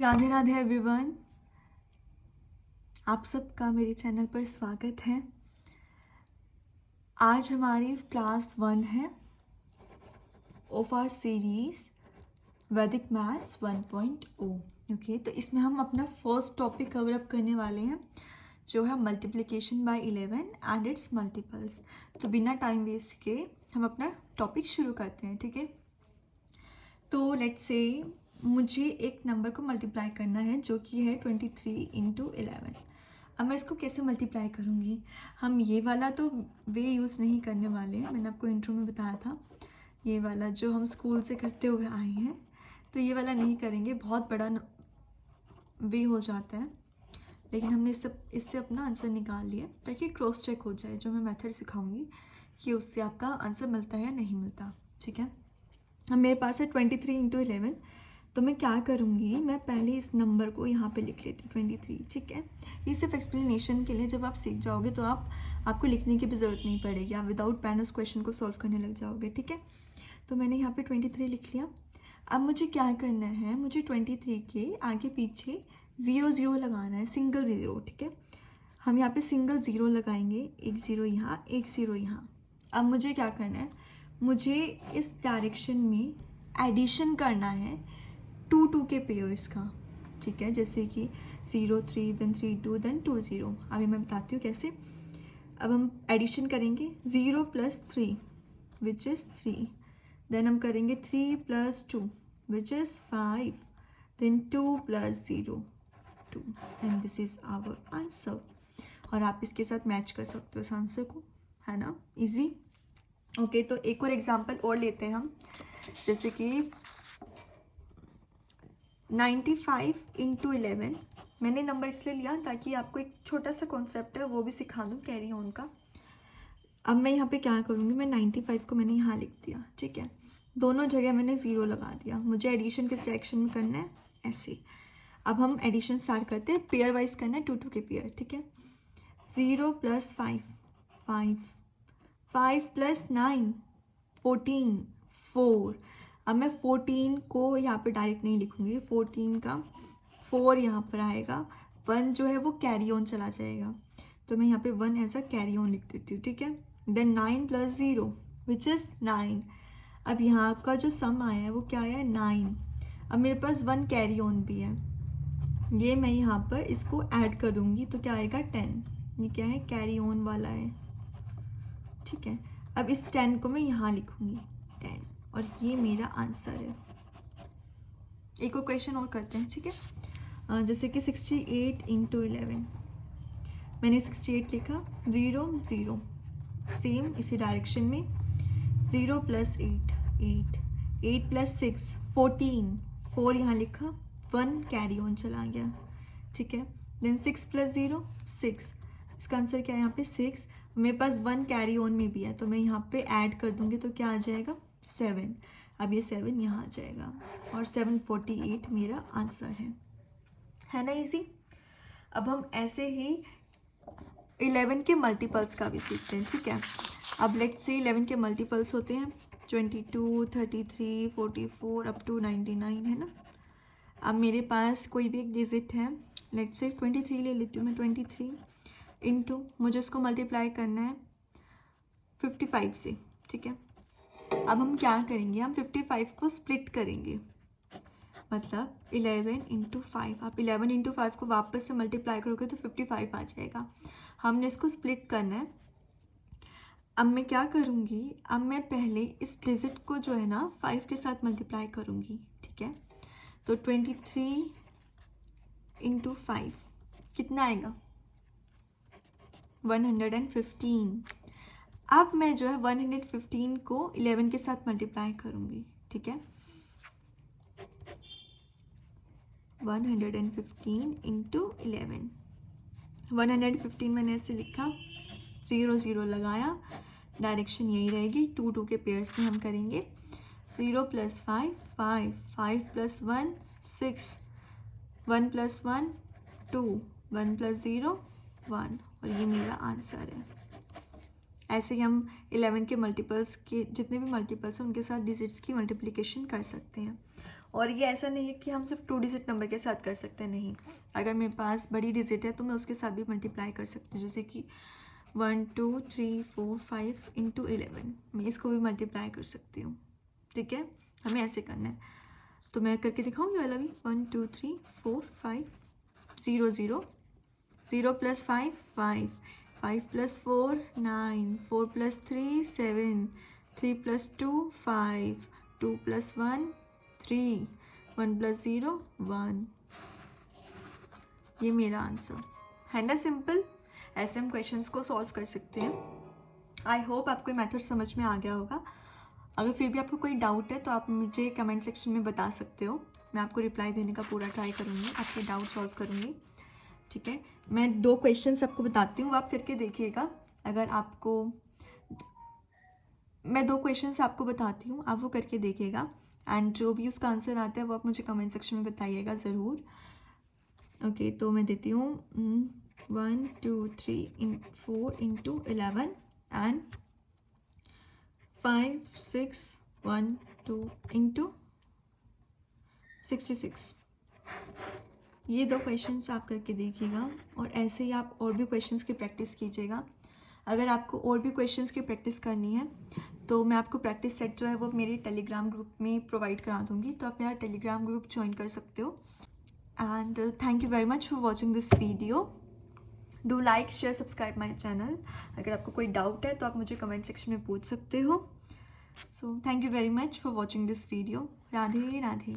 Radhe Radhe everyone, आप सबका मेरे चैनल पर स्वागत है। आज हमारी क्लास 1 है ऑफ आवर सीरीज वैदिक मैथ्स 1.0। ओके, तो इसमें हम अपना फर्स्ट टॉपिक कवर अप करने वाले हैं जो है multiplication bye 11 and it's multiples. तो बिना टाइम वेस्ट के हम अपना टॉपिक शुरू करते हैं, ठीक है। तो लेट्स से मुझे एक नंबर को मल्टीप्लाई करना है जो कि है 23 इंटू 11। अब मैं इसको कैसे मल्टीप्लाई करूँगी? हम ये वाला तो वे यूज़ नहीं करने वाले हैं, मैंने आपको इंट्रो में बताया था। ये वाला जो हम स्कूल से करते हुए आए हैं, तो ये वाला नहीं करेंगे, बहुत बड़ा वे हो जाता है। लेकिन हमने इससे अपना आंसर निकाल लिया ताकि क्रॉस चेक हो जाए, जो मैं मेथड सिखाऊंगी कि उससे आपका आंसर मिलता है या नहीं मिलता, ठीक है। अब मेरे पास है 23 इंटू 11। तो मैं क्या करूँगी, मैं पहले इस नंबर को यहाँ पे लिख लेती हूँ 23, ठीक है। ये सिर्फ एक्सप्लेनेशन के लिए, जब आप सीख जाओगे तो आपको लिखने की भी ज़रूरत नहीं पड़ेगी, आप विदाउट पेन उस क्वेश्चन को सॉल्व करने लग जाओगे, ठीक है। तो मैंने यहाँ पे 23 लिख लिया। अब मुझे क्या करना है, मुझे 23 के आगे पीछे 0 लगाना है, सिंगल ज़ीरो, ठीक है। हम यहाँ पे सिंगल ज़ीरो लगाएंगे, एक ज़ीरो यहाँ, एक ज़ीरो यहाँ। अब मुझे क्या करना है, मुझे इस डायरेक्शन में एडिशन करना है 2 के पेयर्स का, ठीक है। जैसे कि 0 3 देन 3 2 देन 2 0। अभी मैं बताती हूँ कैसे। अब हम एडिशन करेंगे 0 + 3 विच इज़ 3, देन हम करेंगे 3 + 2 which is 5, then 2 + 0 2, and this is our answer. और आप इसके साथ मैच कर सकते हो इस आंसर को, है ना, इजी। ओके, तो एक और एग्जांपल और लेते हैं हम, जैसे कि 95 इंटू 11। मैंने नंबर इसलिए लिया ताकि आपको एक छोटा सा कॉन्सेप्ट है वो भी सिखा दूँ, कैरी ऑन का। अब मैं यहाँ पे क्या करूँगी, मैं 95 को मैंने यहाँ लिख दिया, ठीक है। दोनों जगह मैंने 0 लगा दिया। मुझे एडिशन किस डायरेक्शन में करना है, ऐसे। अब हम एडिशन स्टार्ट करते हैं, पेयर वाइज करना है, 2 के पेयर, ठीक है। 0 + 5 5, 5 + 9 14 4। अब मैं 14 को यहाँ पे डायरेक्ट नहीं लिखूँगी, 14 का 4 यहाँ पर आएगा, 1 जो है वो कैरी ऑन चला जाएगा, तो मैं यहाँ पे 1 एज अ कैरी ऑन लिख देती हूँ, ठीक है। Then 9 + 0 which is 9। अब यहाँ का जो सम आया है वो क्या आया है, 9। अब मेरे पास 1 कैरी ऑन भी है, ये मैं यहाँ पर इसको ऐड कर दूँगी तो क्या आएगा 10। ये क्या है, कैरी ऑन वाला है, ठीक है। अब इस 10 को मैं यहाँ लिखूँगी 10, और ये मेरा आंसर है। एक और क्वेश्चन और करते हैं, ठीक है। जैसे कि 68 इंटू 11। मैंने 68 लिखा, 0 0, सेम इसी डायरेक्शन में। 0 + 8 8, 8 + 6 14, 4 यहाँ लिखा, 1 कैरी ऑन चला गया, ठीक है। देन 6 + 0 6, इसका आंसर क्या है यहाँ पे 6। मेरे पास 1 कैरी ऑन में भी है, तो मैं यहाँ पे ऐड कर दूँगी तो क्या आ जाएगा 7। अब ये 7 यहाँ आ जाएगा, और 748 मेरा आंसर है ना, इजी। अब हम ऐसे ही 11 के मल्टीपल्स का भी सीखते हैं, ठीक है। अब लेट्स से 11 के मल्टीपल्स होते हैं 22 33 44 अप टू 99, है ना। अब मेरे पास कोई भी एक डिजिट है, लेट्स से 23 ले लेती हूँ मैं। 23 इंटू, मुझे इसको मल्टीप्लाई करना है 55 से, ठीक है। अब हम क्या करेंगे, हम 55 को स्प्लिट करेंगे, मतलब 11 इंटू 5। आप 11 इंटू 5 को वापस से मल्टीप्लाई करोगे तो 55 आ जाएगा। हमने इसको स्प्लिट करना है। अब मैं क्या करूँगी, अब मैं पहले इस डिजिट को जो है ना 5 के साथ मल्टीप्लाई करूँगी, ठीक है। तो 23 इंटू 5 कितना आएगा, 115। अब मैं जो है 115 को 11 के साथ मल्टीप्लाई करूँगी, ठीक है। 115 इंटू 11, 115 मैंने ऐसे लिखा, 0 0 लगाया, डायरेक्शन यही रहेगी, 2 के पेयर्स में हम करेंगे। 0 + 5 5, 5 + 1 6, 1 + 1 2, 1 + 0 1, और ये मेरा आंसर है। ऐसे ही हम 11 के मल्टीपल्स के जितने भी मल्टीपल्स हैं उनके साथ डिजिट्स की मल्टीप्लिकेशन कर सकते हैं। और ये ऐसा नहीं है कि हम सिर्फ 2 डिजिट नंबर के साथ कर सकते हैं, नहीं। अगर मेरे पास बड़ी डिजिट है तो मैं उसके साथ भी मल्टीप्लाई कर सकती हूँ, जैसे कि 1 2 3 4 5 इंटू 11, मैं इसको भी मल्टीप्लाई कर सकती हूँ, ठीक है। हमें ऐसे करना है, तो मैं करके दिखाऊंगी वाला भी। 1 2 3 4 5 0 0 0 + 5 5 5 + 4 9 4 + 3 7 3 + 2 5 2 + 1 3 1 + 0 1। ये मेरा आंसर है ना, सिंपल। ऐसे हम क्वेश्चंस को सॉल्व कर सकते हैं। आई होप आपको मेथड समझ में आ गया होगा। अगर फिर भी आपको कोई डाउट है तो आप मुझे कमेंट सेक्शन में बता सकते हो, मैं आपको रिप्लाई देने का पूरा ट्राई करूँगी, आपके डाउट सॉल्व करूँगी, ठीक है। मैं 2 क्वेश्चंस आपको बताती हूँ, आप करके देखिएगा। अगर आपको मैं 2 क्वेश्चंस आपको बताती हूँ, आप वो करके देखिएगा, एंड जो भी उसका आंसर आता है वो आप मुझे कमेंट सेक्शन में बताइएगा ज़रूर। ओके, तो मैं देती हूँ 1 2 3 4 इंटू 11 एंड 5 6 1 2 इंटू 66। ये 2 क्वेश्चंस आप करके देखिएगा, और ऐसे ही आप और भी क्वेश्चंस की प्रैक्टिस कीजिएगा। अगर आपको और भी क्वेश्चंस की प्रैक्टिस करनी है तो मैं आपको प्रैक्टिस सेट जो है वो मेरे टेलीग्राम ग्रुप में प्रोवाइड करा दूँगी, तो आप मेरा टेलीग्राम ग्रुप ज्वाइन कर सकते हो। And thank you very much for watching this video. Do like share subscribe my channel. अगर आपको कोई डाउट है तो आप मुझे कमेंट सेक्शन में पूछ सकते हो। So thank you very much for watching this video. Radhe Radhe.